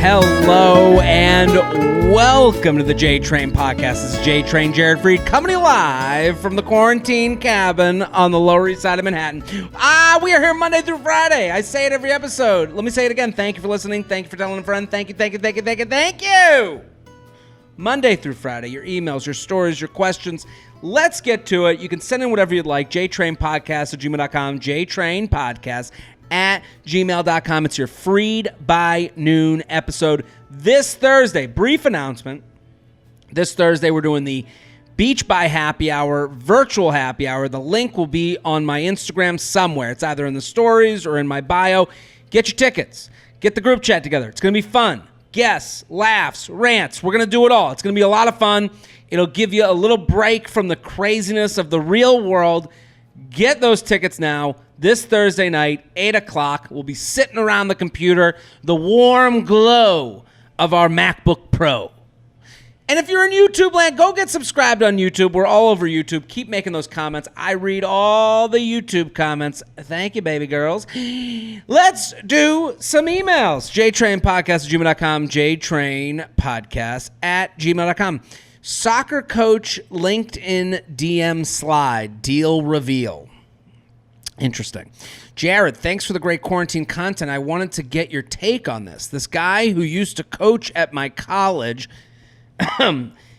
Hello and welcome to the Jtrain Podcast. This is Jtrain Jared Freid coming to you live from the quarantine cabin on the Lower East Side of Manhattan. We are here Monday through Friday. I say it every episode. Let me say it again. Thank you for listening. Thank you for telling a friend. Thank you. Monday through Friday, your emails, your stories, your questions. Let's get to it. You can send in whatever you'd like. jtrainpodcast@gmail.com. jtrainpodcast@gmail.com. It's your Freid by Noon episode this Thursday. Brief announcement. This Thursday, we're doing the Beach by Happy Hour, virtual happy hour. The link will be on my Instagram somewhere. It's either in the stories or in my bio. Get your tickets. Get the group chat together. It's going to be fun. Guests, laughs, rants. We're going to do it all. It's going to be a lot of fun. It'll give you a little break from the craziness of the real world. Get those tickets now. This Thursday night, 8 o'clock, we'll be sitting around the computer, the warm glow of our MacBook Pro. And if you're in YouTube land, go get subscribed on YouTube. We're all over YouTube. Keep making those comments. I read all the YouTube comments. Thank you, baby girls. Let's do some emails. jtrainpodcast@gmail.com, jtrainpodcast@gmail.com. Soccer coach LinkedIn DM slide, deal reveal. Interesting. Jared, thanks for the great quarantine content. I wanted to get your take on this. This guy who used to coach at my college...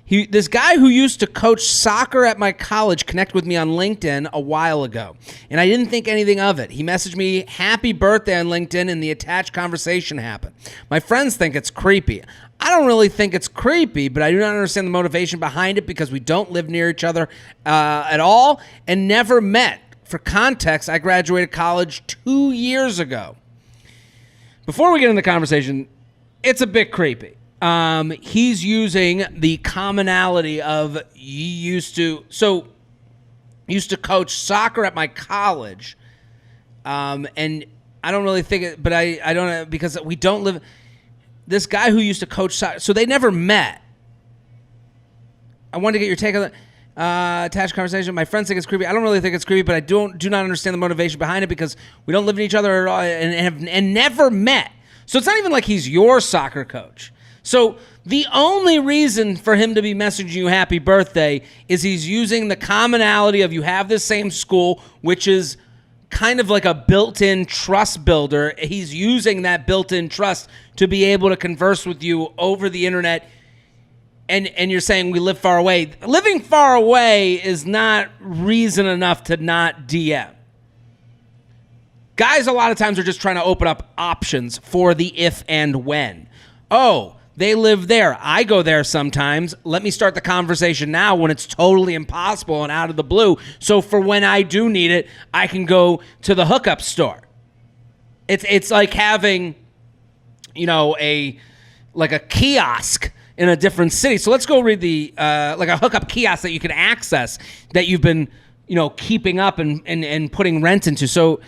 This guy who used to coach soccer at my college connected with me on LinkedIn a while ago, and I didn't think anything of it. He messaged me happy birthday on LinkedIn, and the attached conversation happened. My friends think it's creepy. I don't really think it's creepy, but I do not understand the motivation behind it because we don't live near each other at all and never met. For context, I graduated college 2 years ago. Before we get into the conversation, it's a bit creepy. He's using the commonality of used to coach soccer at my college. And I don't really think it, but I don't know, because we don't live, this guy who used to coach soccer, so they never met. I wanted to get your take on that. Attached conversation. My friends think it's creepy. I don't really think it's creepy, but I do not understand the motivation behind it because we don't live in each other at all and never met. So it's not even like he's your soccer coach. So the only reason for him to be messaging you happy birthday is he's using the commonality of you have the same school, which is kind of like a built-in trust builder. He's using that built-in trust to be able to converse with you over the internet. And you're saying we live far away. Living far away is not reason enough to not DM. Guys a lot of times are just trying to open up options for the if and when. Oh, they live there. I go there sometimes. Let me start the conversation now when it's totally impossible and out of the blue. So for when I do need it, I can go to the Hookup store. It's like having, a kiosk in a different city. So let's go read the like a Hookup kiosk that you can access that you've been, keeping up and putting rent into. So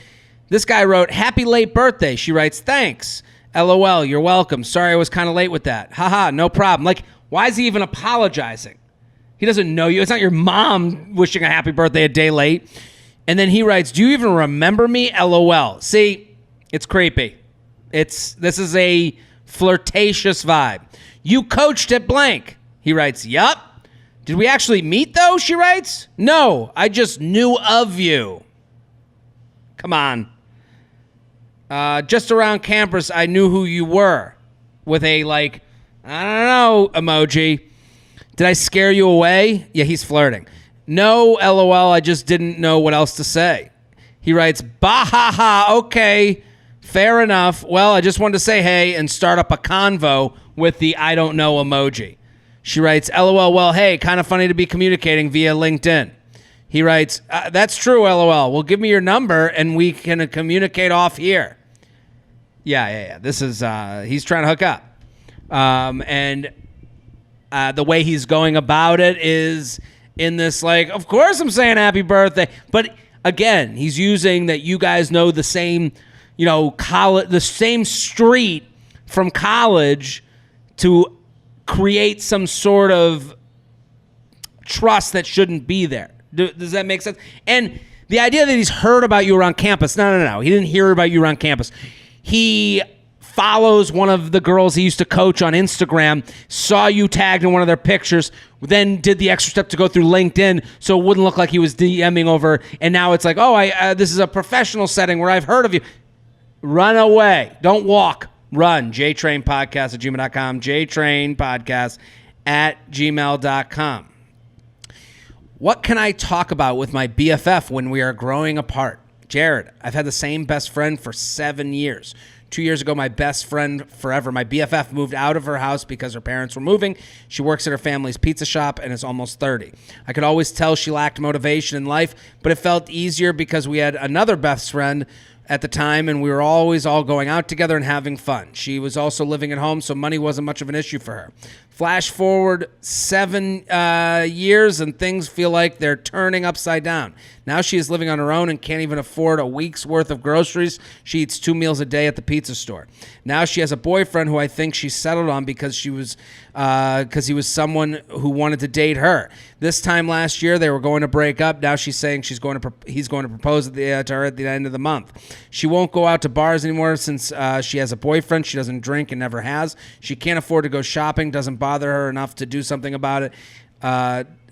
this guy wrote, happy late birthday. She writes, thanks. LOL, you're welcome. Sorry I was kind of late with that. Haha, no problem. Like, why is he even apologizing? He doesn't know you. It's not your mom wishing a happy birthday a day late. And then he writes, do you even remember me? LOL. See, it's creepy. This is a flirtatious vibe. You coached at blank. He writes, yup. Did we actually meet though? She writes, no, I just knew of you. Come on. Just around campus, I knew who you were. With a, I don't know, emoji. Did I scare you away? Yeah, he's flirting. No, LOL, I just didn't know what else to say. He writes, bah ha ha, okay, fair enough. Well, I just wanted to say hey and start up a convo with the I don't know emoji. She writes, LOL, well, hey, kind of funny to be communicating via LinkedIn. He writes, that's true, LOL. Well, give me your number and we can communicate off here. Yeah. This is, he's trying to hook up. And the way he's going about it is in this, of course I'm saying happy birthday. But again, he's using that you guys know the same, college, the same street from college to create some sort of trust that shouldn't be there. Does that make sense? And the idea that he's heard about you around campus, no. He didn't hear about you around campus. He follows one of the girls he used to coach on Instagram, saw you tagged in one of their pictures, then did the extra step to go through LinkedIn so it wouldn't look like he was DMing over, and now it's like, this is a professional setting where I've heard of you. Run away. Don't walk. Run. Jtrain Podcast at gmail.com. Jtrain Podcast at gmail.com. What can I talk about with my BFF when we are growing apart? Jared, I've had the same best friend for 7 years. 2 years ago, my best friend forever, my BFF, moved out of her house because her parents were moving. She works at her family's pizza shop and is almost 30. I could always tell she lacked motivation in life, but it felt easier because we had another best friend at the time, and we were always all going out together and having fun. She was also living at home, so money wasn't much of an issue for her. Flash forward 7 years, and things feel like they're turning upside down. Now she is living on her own and can't even afford a week's worth of groceries. She eats 2 meals a day at the pizza store. Now she has a boyfriend who I think she settled on because he was someone who wanted to date her. This time last year, they were going to break up. Now she's saying he's going to propose to her at the end of the month. She won't go out to bars anymore since she has a boyfriend. She doesn't drink and never has. She can't afford to go shopping. Doesn't bother her enough to do something about it.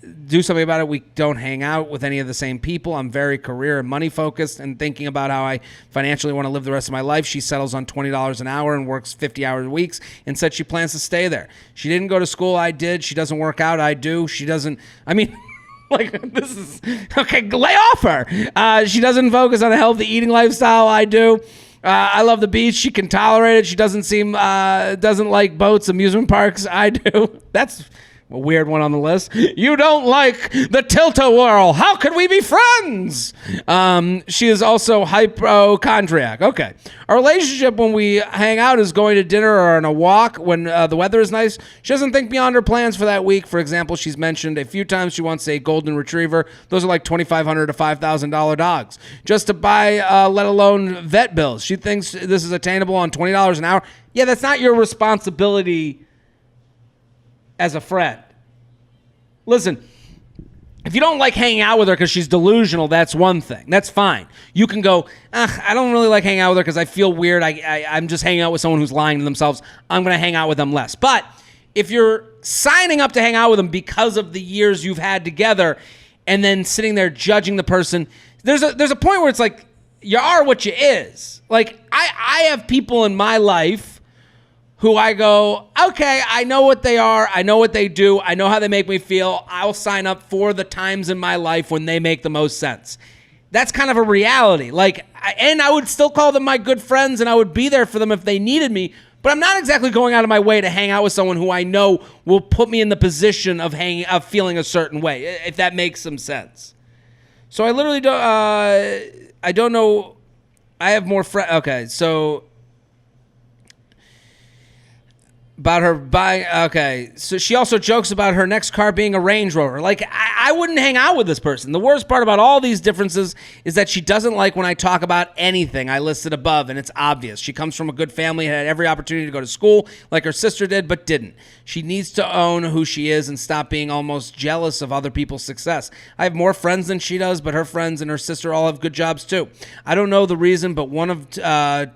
We don't hang out with any of the same people. I'm very career and money focused and thinking about how I financially want to live the rest of my life. She settles on $20 an hour and works 50-hour weeks and said she plans to stay there. She didn't go to school. I did. She doesn't work out. I do. She doesn't. I mean, like, this is okay. Lay off her. She doesn't focus on a healthy eating lifestyle. I do. I love the beach. She can tolerate it. She doesn't like boats, amusement parks. I do. That's a weird one on the list. You don't like the tilt-a-whirl. How could we be friends? She is also hypochondriac. Okay. Our relationship when we hang out is going to dinner or on a walk when the weather is nice. She doesn't think beyond her plans for that week. For example, she's mentioned a few times she wants a golden retriever. Those are like $2,500 to $5,000 dogs just to buy, let alone vet bills. She thinks this is attainable on $20 an hour. Yeah, that's not your responsibility as a friend. Listen, if you don't like hanging out with her because she's delusional, that's one thing. That's fine. You can go, I don't really like hanging out with her because I feel weird. I'm just hanging out with someone who's lying to themselves. I'm going to hang out with them less. But if you're signing up to hang out with them because of the years you've had together and then sitting there judging the person, there's a point where it's like, you are what you is. Like, I have people in my life who I go, okay, I know what they are. I know what they do. I know how they make me feel. I'll sign up for the times in my life when they make the most sense. That's kind of a reality. And I would still call them my good friends, and I would be there for them if they needed me. But I'm not exactly going out of my way to hang out with someone who I know will put me in the position of feeling a certain way, if that makes some sense. So I literally don't. I don't know. I have more friends. Okay, so. About her buying, okay. So she also jokes about her next car being a Range Rover. Like, I wouldn't hang out with this person. The worst part about all these differences is that she doesn't like when I talk about anything I listed above, and it's obvious. She comes from a good family, had every opportunity to go to school like her sister did, but didn't. She needs to own who she is and stop being almost jealous of other people's success. I have more friends than she does, but her friends and her sister all have good jobs too. I don't know the reason, but one of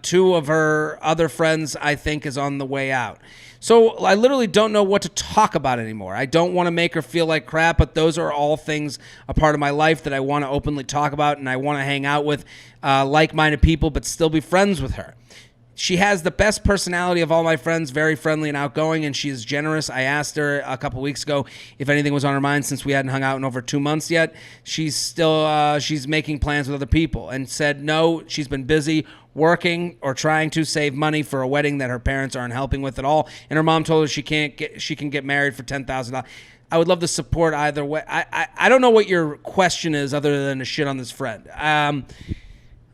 two of her other friends, I think, is on the way out. So I literally don't know what to talk about anymore. I don't want to make her feel like crap, but those are all things, a part of my life that I want to openly talk about, and I want to hang out with like-minded people but still be friends with her. She has the best personality of all my friends, very friendly and outgoing, and she is generous. I asked her a couple weeks ago if anything was on her mind since we hadn't hung out in over 2 months yet. She's making plans with other people and said no, she's been busy working or trying to save money for a wedding that her parents aren't helping with at all. And her mom told her she can get married for $10,000. I would love the support either way. I don't know what your question is other than to shit on this friend.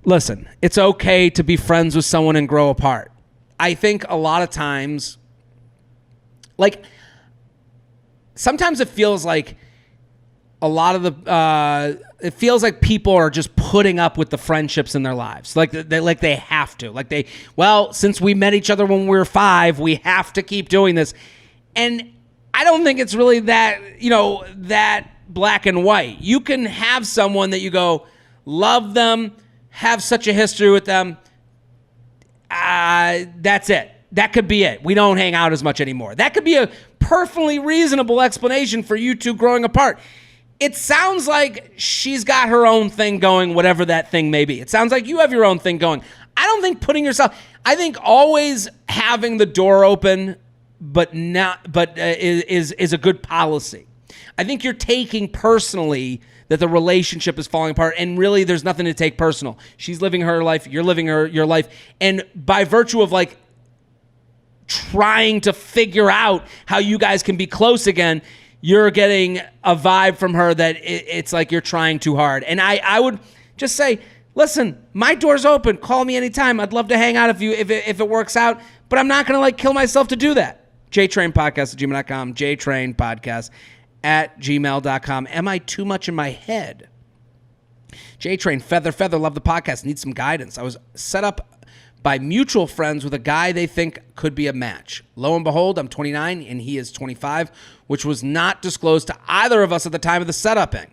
Listen, it's okay to be friends with someone and grow apart. I think a lot of times, like, sometimes it feels like a lot of it feels like people are just putting up with the friendships in their lives. Like they have to. Since we met each other when we were 5, we have to keep doing this. And I don't think it's really that, that black and white. You can have someone that you go, love them, have such a history with them, That's it. That could be it. We don't hang out as much anymore. That could be a perfectly reasonable explanation for you two growing apart. It sounds like she's got her own thing going, whatever that thing may be. It sounds like you have your own thing going. I don't think I think always having the door open, is a good policy. I think you're taking personally that the relationship is falling apart, and really there's nothing to take personal. She's living her life, you're living your life, and by virtue of like trying to figure out how you guys can be close again, you're getting a vibe from her that it's like you're trying too hard. And I would just say, listen, my door's open. Call me anytime. I'd love to hang out if it works out, but I'm not going to like kill myself to do that. Jtrain Podcast at gmail.com. Jtrain Podcast at gmail.com. Am I too much in my head? Jtrain, Feather, love the podcast. Need some guidance. I was set up by mutual friends with a guy they think could be a match. Lo and behold, I'm 29 and he is 25, which was not disclosed to either of us at the time of the setuping.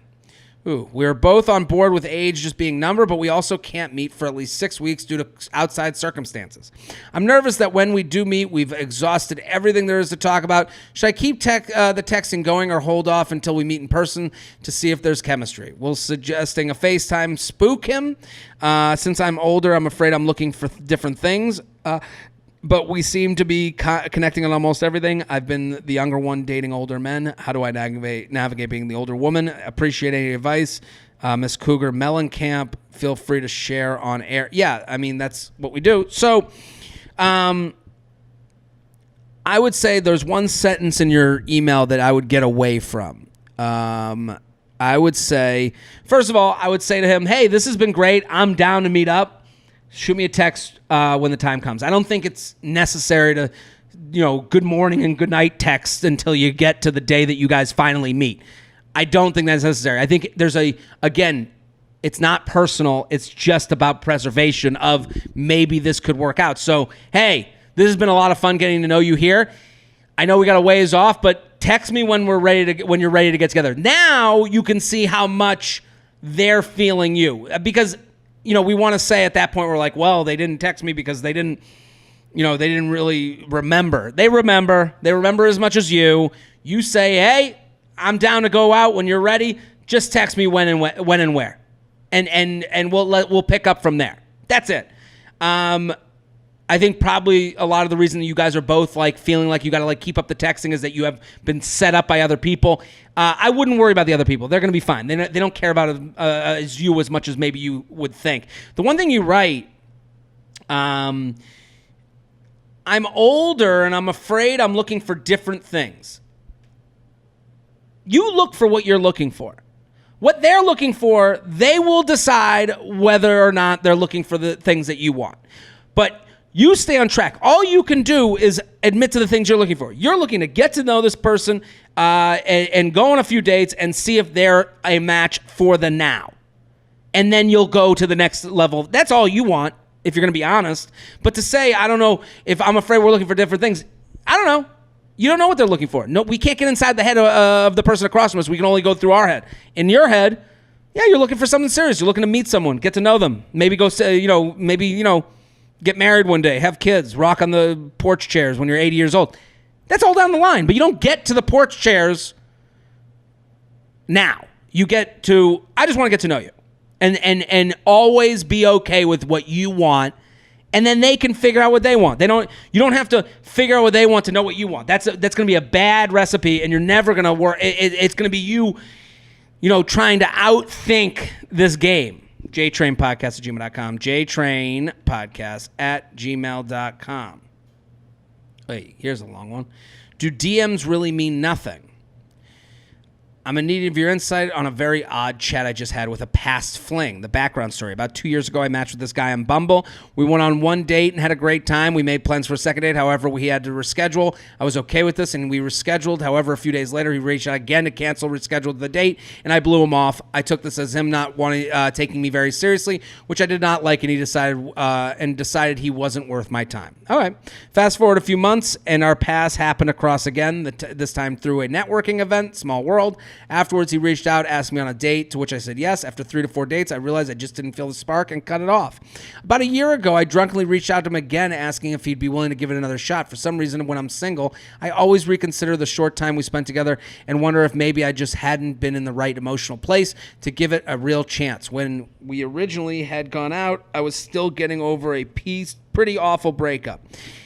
We are both on board with age just being number, but we also can't meet for at least 6 weeks due to outside circumstances. I'm nervous that when we do meet, we've exhausted everything there is to talk about. Should I keep the texting going or hold off until we meet in person to see if there's chemistry? Will suggesting a FaceTime spook him? Since I'm older, I'm afraid I'm looking for different things. But we seem to be connecting on almost everything. I've been the younger one dating older men. How do I navigate being the older woman? Appreciate any advice. Miss Cougar Mellencamp, feel free to share on air. Yeah, I mean, that's what we do. So I would say there's one sentence in your email that I would get away from. I would say, first of all, I would say to him, hey, this has been great. I'm down to meet up. Shoot me a text when the time comes. I don't think it's necessary to, good morning and good night text until you get to the day that you guys finally meet. I don't think that's necessary. I think there's it's not personal. It's just about preservation of maybe this could work out. So, hey, this has been a lot of fun getting to know you here. I know we got a ways off, but text me when you're ready to get together. Now you can see how much they're feeling you, because we want to say at that point, we're like, well, they didn't text me because they didn't really remember. They remember as much as you. You say, hey, I'm down to go out when you're ready. Just text me when and where. And we'll pick up from there. That's it. I think probably a lot of the reason that you guys are both like feeling like you got to like keep up the texting is that you have been set up by other people. I wouldn't worry about the other people. They're going to be fine. They don't care about you as much as maybe you would think. The one thing you write, I'm older and I'm afraid I'm looking for different things. You look for what you're looking for. What they're looking for, they will decide whether or not they're looking for the things that you want. But you stay on track. All you can do is admit to the things you're looking for. You're looking to get to know this person and go on a few dates and see if they're a match for the now. And then you'll go to the next level. That's all you want, if you're going to be honest. But to say, I don't know, if I'm afraid we're looking for different things, I don't know. You don't know what they're looking for. No, we can't get inside the head of the person across from us. We can only go through our head. In your head, yeah, you're looking for something serious. You're looking to meet someone, get to know them. Maybe go, get married one day, have kids, rock on the porch chairs when you're 80 years old. That's all down the line, but you don't get to the porch chairs now. You get to, I just want to get to know you. And always be okay with what you want, and then they can figure out what they want. You don't have to figure out what they want to know what you want. That's going to be a bad recipe, and you're never going to work. It's going to be you trying to outthink this game. Jtrain Podcast at gmail.com. Jtrain Podcast at gmail.com. Wait, here's a long one. Do DMs really mean nothing? I'm in need of your insight on a very odd chat I just had with a past fling. The background story. About 2 years ago, I matched with this guy on Bumble. We went on one date and had a great time. We made plans for a second date. However, we had to reschedule. I was okay with this, and we rescheduled. However, a few days later, he reached out again to cancel, rescheduled the date, and I blew him off. I took this as him not taking me very seriously, which I did not like, and he decided he wasn't worth my time. All right. Fast forward a few months, and our paths happened to cross again, this time through a networking event, small world. Afterwards, he reached out, asked me on a date, to which I said yes. After 3 to 4 dates, I realized I just didn't feel the spark and cut it off. About a year ago, I drunkenly reached out to him again, asking if he'd be willing to give it another shot. For some reason, when I'm single, I always reconsider the short time we spent together and wonder if maybe I just hadn't been in the right emotional place to give it a real chance. When we originally had gone out, I was still getting over a pretty awful breakup.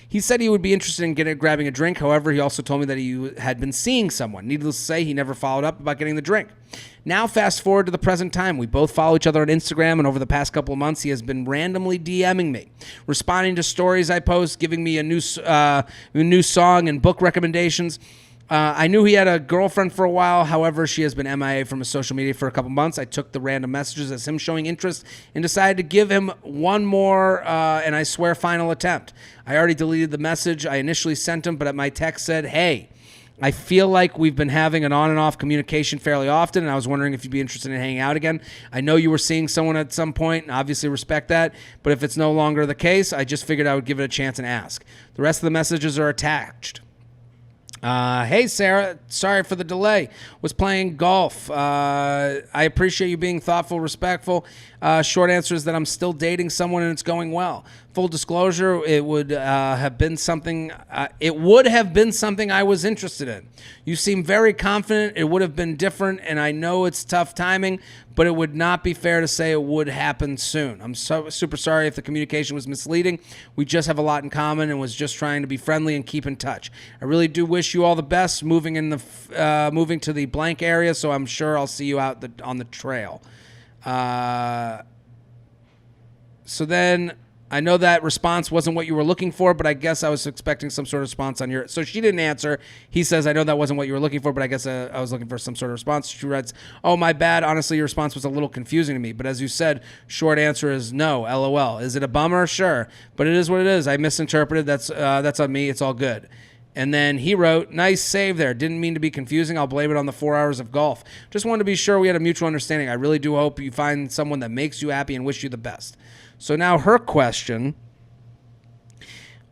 He said he would be interested in grabbing a drink. However, he also told me that he had been seeing someone. Needless to say, he never followed up about getting the drink. Now, fast forward to the present time. We both follow each other on Instagram, and over the past couple of months, he has been randomly DMing me, responding to stories I post, giving me a new song and book recommendations. I knew he had a girlfriend for a while. However, she has been MIA from his social media for a couple months. I took the random messages as him showing interest and decided to give him one more, and I swear, final attempt. I already deleted the message I initially sent him, but my text said, "Hey, I feel like we've been having an on and off communication fairly often, and I was wondering if you'd be interested in hanging out again. I know you were seeing someone at some point, and obviously respect that, but if it's no longer the case, I just figured I would give it a chance and ask." The rest of the messages are attached. Hey, Sarah, sorry for the delay. Was playing golf. I appreciate you being thoughtful, respectful. Short answer is that I'm still dating someone and it's going well. Full disclosure, it would have been something I was interested in. You seem very confident it would have been different, and I know it's tough timing, but it would not be fair to say it would happen soon. I'm so super sorry if the communication was misleading. We just have a lot in common and was just trying to be friendly and keep in touch. I really do wish you all the best moving to the blank area, so I'm sure I'll see you out on the trail. So then I know that response wasn't what you were looking for, but I guess I was expecting some sort of response on your... So she didn't answer. He says, I know that wasn't what you were looking for, but I guess I was looking for some sort of response. She writes, oh, my bad. Honestly, your response was a little confusing to me, but as you said, short answer is no, LOL. Is it a bummer? Sure, but it is what it is. I misinterpreted. That's on me. It's all good. And then he wrote, nice save there. Didn't mean to be confusing. I'll blame it on the 4 hours of golf. Just wanted to be sure we had a mutual understanding. I really do hope you find someone that makes you happy and wish you the best. So now her question,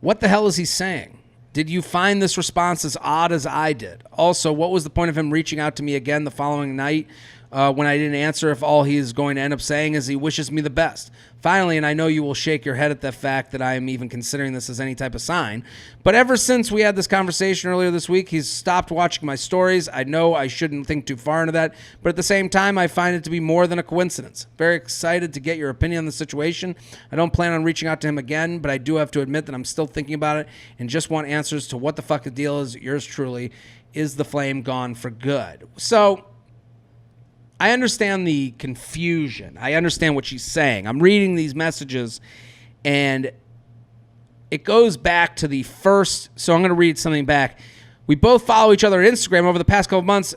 what the hell is he saying? Did you find this response as odd as I did? Also, what was the point of him reaching out to me again the following night when I didn't answer if all he is going to end up saying is he wishes me the best? Finally, and I know you will shake your head at the fact that I am even considering this as any type of sign, but ever since we had this conversation earlier this week, he's stopped watching my stories. I know I shouldn't think too far into that, but at the same time, I find it to be more than a coincidence. Very excited to get your opinion on the situation. I don't plan on reaching out to him again, but I do have to admit that I'm still thinking about it and just want answers to what the fuck the deal is. Yours truly, is the flame gone for good? So I understand the confusion. I understand what she's saying. I'm reading these messages, and it goes back to the first. So I'm going to read something back. We both follow each other on Instagram over the past couple of months.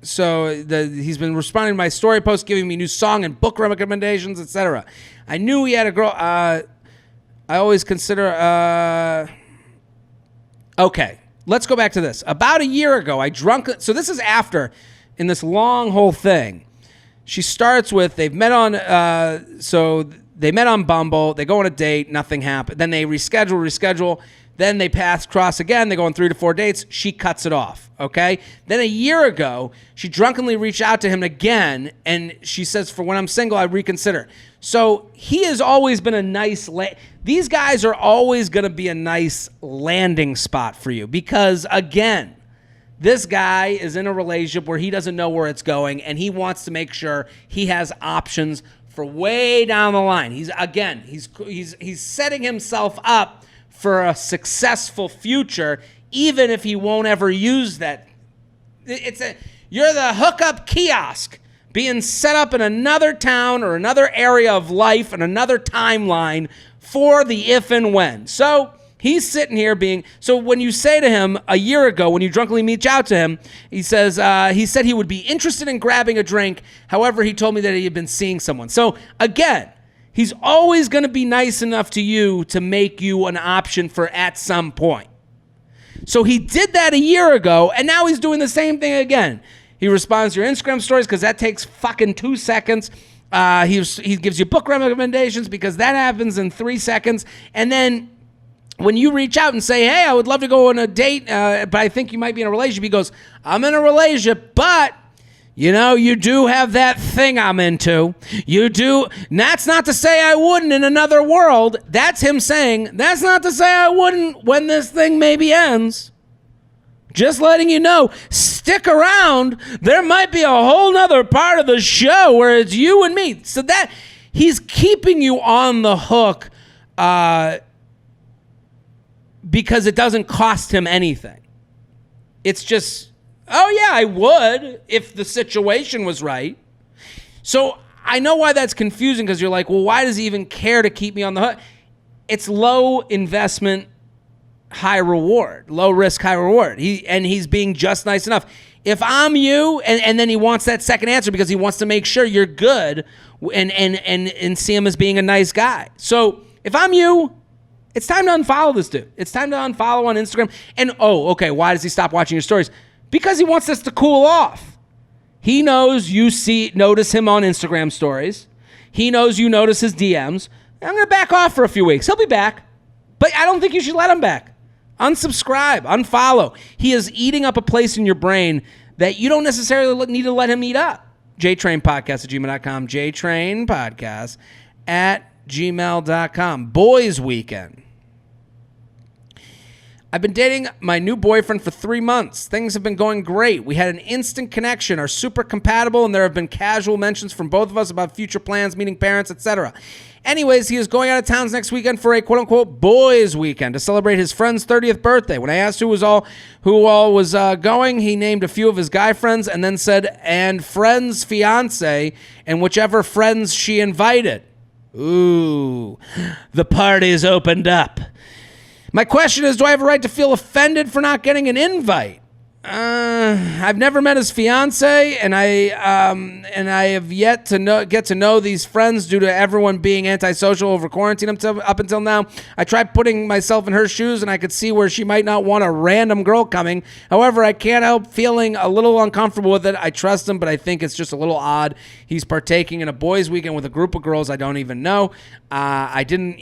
He's been responding to my story posts, giving me new song and book recommendations, etc. I knew he had a girl. I always consider. Okay. Let's go back to this. About a year ago, so this is after, in this long whole thing, she starts with, they met on Bumble, they go on a date, nothing happened. Then they reschedule, then they cross again, they go on 3 to 4 dates, she cuts it off, okay? Then a year ago, she drunkenly reached out to him again, and she says, for when I'm single, I reconsider. So he has always been a nice... These guys are always going to be a nice landing spot for you because, again, this guy is in a relationship where he doesn't know where it's going, and he wants to make sure he has options for way down the line. He's setting himself up for a successful future, even if he won't ever use that. You're the Hookup Kiosk being set up in another town or another area of life and another timeline for the if and when. So he's sitting here so when you say to him a year ago, when you drunkenly reach out to him, he says, he said he would be interested in grabbing a drink. However, he told me that he had been seeing someone. So again, he's always going to be nice enough to you to make you an option for at some point. So he did that a year ago, and now he's doing the same thing again. He responds to your Instagram stories because that takes fucking 2 seconds. He gives you book recommendations because that happens in 3 seconds. And then when you reach out and say, hey, I would love to go on a date, but I think you might be in a relationship, he goes, I'm in a relationship, but, you do have that thing I'm into. You do. And that's not to say I wouldn't in another world. That's him saying, that's not to say I wouldn't when this thing maybe ends. Just letting you know, stick around. There might be a whole nother part of the show where it's you and me. So that he's keeping you on the hook because it doesn't cost him anything. It's just, oh yeah, I would if the situation was right. So I know why that's confusing, because you're like, well, why does he even care to keep me on the hook? It's low investment, high reward, low risk, high reward. He's being just nice enough. If I'm you, and then he wants that second answer because he wants to make sure you're good and see him as being a nice guy. So if I'm you, it's time to unfollow this dude. It's time to unfollow on Instagram. And okay, why does he stop watching your stories? Because he wants this to cool off. He knows you notice him on Instagram stories. He knows you notice his DMs. I'm going to back off for a few weeks. He'll be back. But I don't think you should let him back. Unsubscribe, unfollow. He is eating up a place in your brain that you don't necessarily need to let him eat up. Jtrain Podcast at gmail.com. Jtrain Podcast at gmail.com. Boys Weekend. I've been dating my new boyfriend for 3 months. Things have been going great. We had an instant connection, are super compatible, and there have been casual mentions from both of us about future plans, meeting parents, etc. Anyways, he is going out of town next weekend for a quote-unquote boys' weekend to celebrate his friend's 30th birthday. When I asked who all was going, he named a few of his guy friends and then said, and friend's fiance, and whichever friends she invited. Ooh, the party's opened up. My question is, do I have a right to feel offended for not getting an invite? I've never met his fiance, and I have yet to get to know these friends due to everyone being antisocial over quarantine up until now. I tried putting myself in her shoes, and I could see where she might not want a random girl coming. However, I can't help feeling a little uncomfortable with it. I trust him, but I think it's just a little odd. He's partaking in a boys' weekend with a group of girls I don't even know. I didn't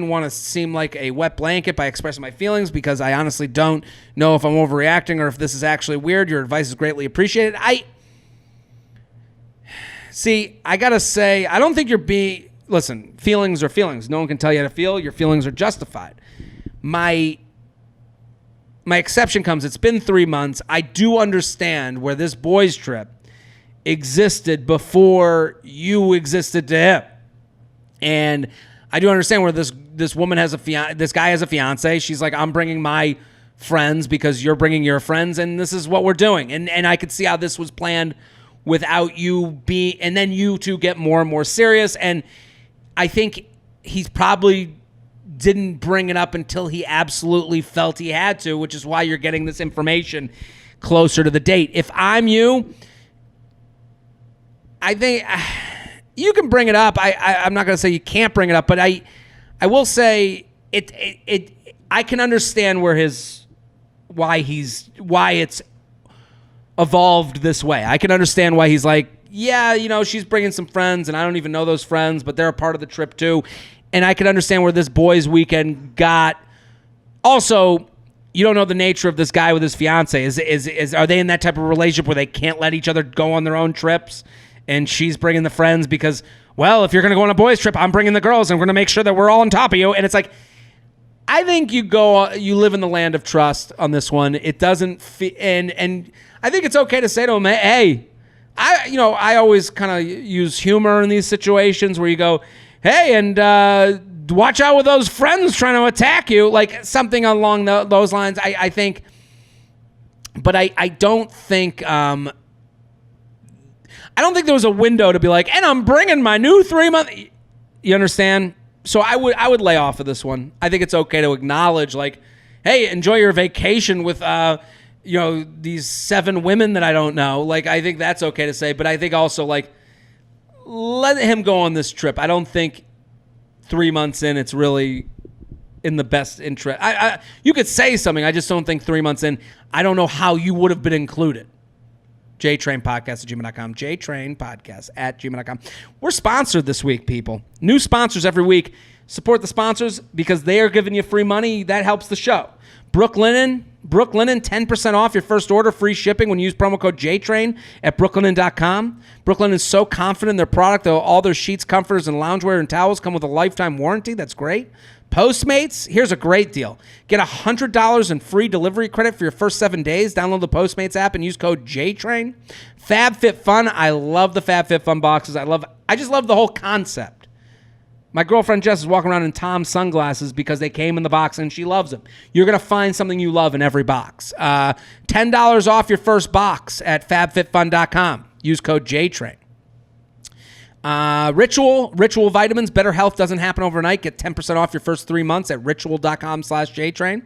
want to seem like a wet blanket by expressing my feelings, because I honestly don't know if I'm overreacting or if this is actually weird. Your advice is greatly appreciated. I gotta say, I don't think listen, feelings are feelings. No one can tell you how to feel. Your feelings are justified. My exception comes, it's been 3 months. I do understand where this boys trip existed before you existed to him. And I do understand where this woman has this guy has a fiance. She's like, I'm bringing my friends because you're bringing your friends, and this is what we're doing. And I could see how this was planned without you and then you two get more and more serious. And I think he's probably didn't bring it up until he absolutely felt he had to, which is why you're getting this information closer to the date. If I'm you, I think you can bring it up. I'm not going to say you can't bring it up, but I will say I can understand why it's evolved this way. I can understand why he's like, yeah, she's bringing some friends, and I don't even know those friends, but they're a part of the trip too. And I can understand where this boys' weekend got. Also, you don't know the nature of this guy with his fiance. Are they in that type of relationship where they can't let each other go on their own trips? And she's bringing the friends because, well, if you're going to go on a boys' trip, I'm bringing the girls, and we're going to make sure that we're all on top of you. And it's like, I think you live in the land of trust on this one. It doesn't and I think it's okay to say to him, hey, I always kind of use humor in these situations where you go, hey, and watch out with those friends trying to attack you, like something along those lines. I think, but I don't think there was a window to be like, and I'm bringing my new 3 month. You understand? So I would lay off of this one. I think it's okay to acknowledge, like, hey, enjoy your vacation with these 7 women that I don't know. Like, I think that's okay to say, but I think also, like, let him go on this trip. I don't think 3 months in it's really in the best interest. You could say something. I just don't think 3 months in. I don't know how you would have been included. Jtrain Podcast at gmail.com. Jtrain Podcast at gmail.com. We're sponsored this week, people. New sponsors every week. Support the sponsors because they are giving you free money. That helps the show. Brooklinen, 10% off your first order, free shipping when you use promo code JTrain at brooklinen.com. Brooklinen is so confident in their product, though all their sheets, comforters, and loungewear and towels come with a lifetime warranty. That's great. Postmates, here's a great deal. Get $100 in free delivery credit for your first 7 days. Download the Postmates app and use code JTrain. FabFitFun, I love the FabFitFun boxes. I just love the whole concept. My girlfriend Jess is walking around in Tom's sunglasses because they came in the box and she loves them. You're going to find something you love in every box. $10 off your first box at fabfitfun.com. Use code JTrain. Ritual vitamins. Better health doesn't happen overnight. Get 10% off your first 3 months at ritual.com/JTrain.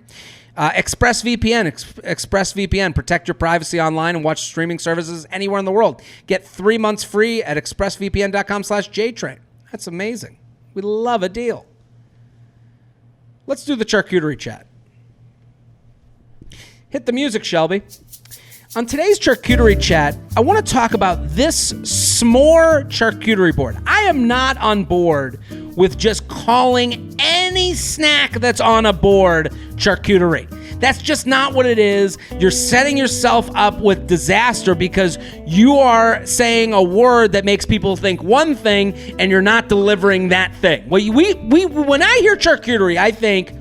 ExpressVPN. Protect your privacy online and watch streaming services anywhere in the world. Get 3 months free at expressvpn.com/JTrain. That's amazing. We love a deal. Let's do the charcuterie chat. Hit the music, Shelby. On today's charcuterie chat, I want to talk about this s'more charcuterie board. I am not on board with just calling any snack that's on a board charcuterie. That's just not what it is. You're setting yourself up with disaster because you are saying a word that makes people think one thing and you're not delivering that thing. When I hear charcuterie, I think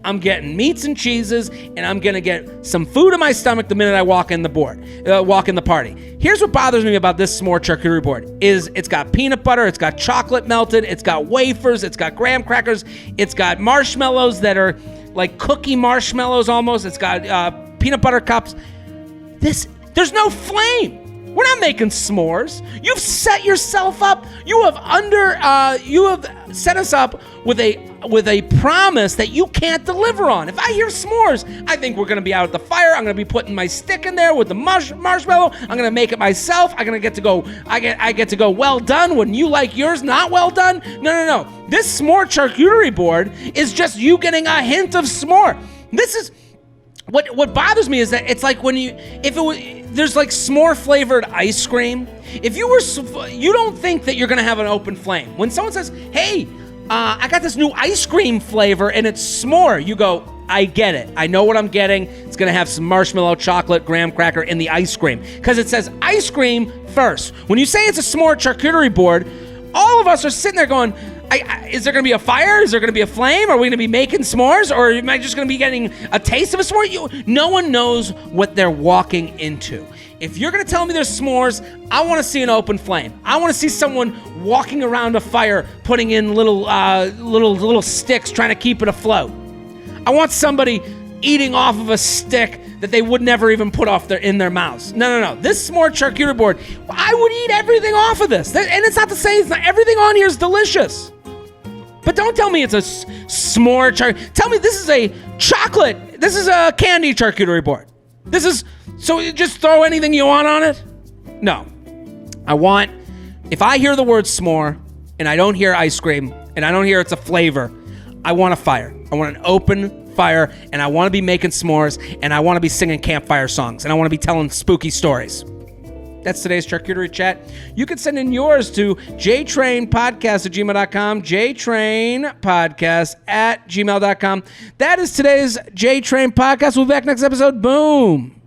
I'm getting meats and cheeses and I'm going to get some food in my stomach the minute I walk in the party. Here's what bothers me about this s'more charcuterie board is it's got peanut butter, it's got chocolate melted, it's got wafers, it's got graham crackers, it's got marshmallows that are like cookie marshmallows almost. It's got peanut butter cups. There's no flame. We're not making s'mores. You've set yourself up. You have set us up with a promise that you can't deliver on. If I hear s'mores, I think we're going to be out at the fire. I'm going to be putting my stick in there with the marshmallow. I'm going to make it myself. I get to go well done when you like yours not well done. No. This s'more charcuterie board is just you getting a hint of s'more. This is what bothers me is that it's like there's like s'more flavored ice cream. You don't think that you're going to have an open flame. When someone says, "Hey, I got this new ice cream flavor and it's s'more," you go, I get it. I know what I'm getting. It's going to have some marshmallow, chocolate, graham cracker in the ice cream because it says ice cream first. When you say it's a s'more charcuterie board, all of us are sitting there going, is there going to be a fire? Is there going to be a flame? Are we going to be making s'mores? Or am I just going to be getting a taste of a s'more? No one knows what they're walking into. If you're going to tell me there's s'mores, I want to see an open flame. I want to see someone walking around a fire, putting in little sticks, trying to keep it afloat. I want somebody eating off of a stick that they would never even put in their mouths. No. This s'more charcuterie board, I would eat everything off of this. And it's not to say everything on here is delicious. But don't tell me it's a s'more Tell me this is a candy charcuterie board. So you just throw anything you want on it? No. If I hear the word s'more and I don't hear ice cream and I don't hear it's a flavor, I want a fire. I want an open fire and I want to be making s'mores and I want to be singing campfire songs and I want to be telling spooky stories. That's today's charcuterie chat. You can send in yours to jtrainpodcast@gmail.com, jtrainpodcast@gmail.com. That is today's Jtrain Podcast. We'll be back next episode. Boom.